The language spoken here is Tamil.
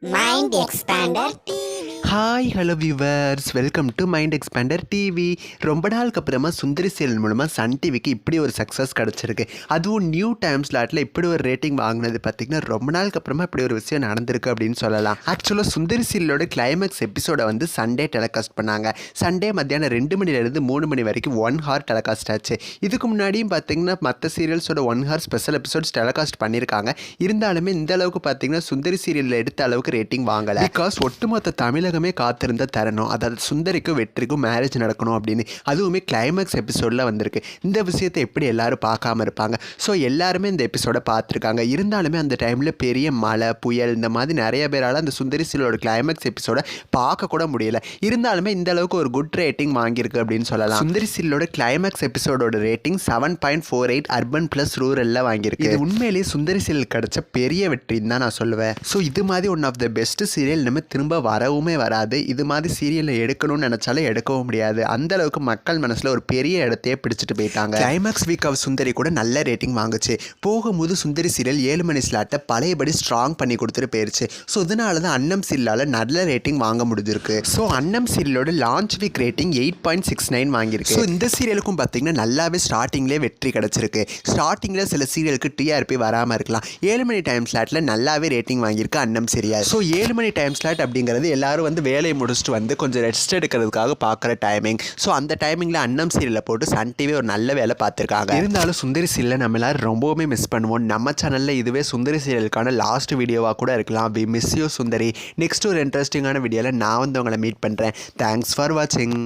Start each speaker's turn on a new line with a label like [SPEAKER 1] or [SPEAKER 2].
[SPEAKER 1] Mind Expander TV.
[SPEAKER 2] Hi hello viewers, welcome to mind expander TV. ரொம்ப நாளுக்கு அப்புறமா சுந்தரி சீரியல் மூலமாக சன் டிவிக்கு இப்படி ஒரு சக்ஸஸ் கிடச்சிருக்கு. அதுவும் நியூ டைம் ஸ்லாட்டில் இப்படி ஒரு ரேட்டிங் வாங்கினது பார்த்திங்கன்னா ரொம்ப நாளுக்கு அப்புறமா இப்படி ஒரு விஷயம் நடந்திருக்கு அப்படின்னு சொல்லலாம். ஆக்சுவலாக சுந்தரி சீரியலோட கிளைமேக்ஸ் எபிசோடை வந்து சண்டே டெலிகாஸ்ட் பண்ணாங்க. சண்டே மத்தியானம் 2 மணிலேருந்து 3 மணி வரைக்கும் 1 hour டெலிகாஸ்ட் ஆச்சு. இதுக்கு முன்னாடியும் பார்த்திங்கன்னா மற்ற சீரியல்ஸோட 1 hour ஸ்பெஷல் எபிசோட்ஸ் டெலிகாஸ்ட் பண்ணியிருக்காங்க. இருந்தாலுமே இந்த அளவுக்கு பார்த்திங்கன்னா சுந்தரி சீரியலில் எடுத்த அளவுக்கு ரேட்டிங் வாங்கலை. பிகாஸ் ஒட்டுமொத்த தமிழகமே காத்திருந்த தரணும், அதாவது சுந்தரிக்கும் வெற்றிக்கும் மேரேஜ் நடக்கணும் அப்படின்னு. அதுவுமே கிளைமேக்ஸ் எபிசோடில் வந்திருக்கு. இந்த விஷயத்தை எப்படி எல்லாரும் பார்க்காம இருப்பாங்க? ஸோ எல்லாருமே இந்த எபிசோடை பார்த்துருக்காங்க. இருந்தாலுமே அந்த டைமில் பெரிய மழை புயல் இந்த மாதிரி நிறைய பேரால் அந்த சுந்தரி சீரியலோட கிளைமேக்ஸ் எபிசோட பார்க்க கூட முடியல. இருந்தாலுமே இந்த அளவுக்கு ஒரு குட் ரேட்டிங் வாங்கியிருக்கு அப்படின்னு சொல்லலாம். சுந்தரி சீரியலோட கிளைமேக்ஸ் எபிசோடோட ரேட்டிங் 7.48 அர்பன் ப்ளஸ் ரூரலில் வாங்கியிருக்கு. இது உண்மையிலேயே சுந்தரி சீரியல் கிடைச்ச பெரிய வெற்றின்னு தான் நான் சொல்லுவேன். ஸோ இது மாதிரி one of the best serial நம்ம திரும்ப வரவுமே வராது. இது மாதிரி சீரியலை எடுக்கணும்னு நினைச்சாலும் எடுக்கவும் முடியாது. அந்த அளவுக்கு மக்கள் மனசுல ஒரு பெரிய இடத்தையே பிடிச்சிட்டு போயிட்டாங்க. கிளைமேக்ஸ் வீக் ஆஃப் சுந்தரி கூட நல்ல ரேட்டிங் வாங்குச்சு. போகும்போது சுந்தரி சீரியல் 7 மணி ஸ்லாட்டை பழையபடி ஸ்ட்ராங் பண்ணி கொடுத்துட்டு போயிருச்சு. ஸோ இதனால தான் அன்னம் சீரியலால் நல்ல ரேட்டிங் வாங்க முடிஞ்சிருக்கு. ஸோ அன்னம் சீரியலோட லான்ச் வீக் ரேட்டிங் 8.69 வாங்கியிருக்கு. ஸோ இந்த சீரியலுக்கும் பார்த்தீங்கன்னா நல்லாவே ஸ்டார்டிங்லேயே வெற்றி கிடச்சிருக்கு. ஸ்டார்டிங்கில் சில சீரியலுக்கு டிஆர்பி வராமல் இருக்கலாம். 7 மணி டைம் ஸ்லாட்டில் நல்லாவே ரேட்டிங் வாங்கியிருக்கு அன்னம் சீரியல். ஸோ 7 மணி டைம் ஸ்லாட் அப்படிங்கிறது எல்லாரும் வந்து வேலையை முடிச்சுட்டு வந்து கொஞ்சம் ரெஸ்ட் எடுக்கிறதுக்காக பார்க்குற டைமிங். ஸோ அந்த டைமிங்கில் அன்னம் சீரியலை போட்டு சன் டிவி ஒரு நல்ல வேலை பார்த்துருக்காங்க. இருந்தாலும் சுந்தரி சீரியலை நம்ம எல்லாரும் ரொம்பவுமே மிஸ் பண்ணுவோம். நம்ம சேனலில் இதுவே சுந்தரி சீரியலுக்கான லாஸ்ட் வீடியோவாக கூட இருக்கலாம். We miss you Sundari. Next ஒரு இன்ட்ரெஸ்டிங்கான வீடியோவில் நான் வந்து உங்களை மீட் பண்ணுறேன். தேங்க்ஸ் ஃபார் வாட்சிங்.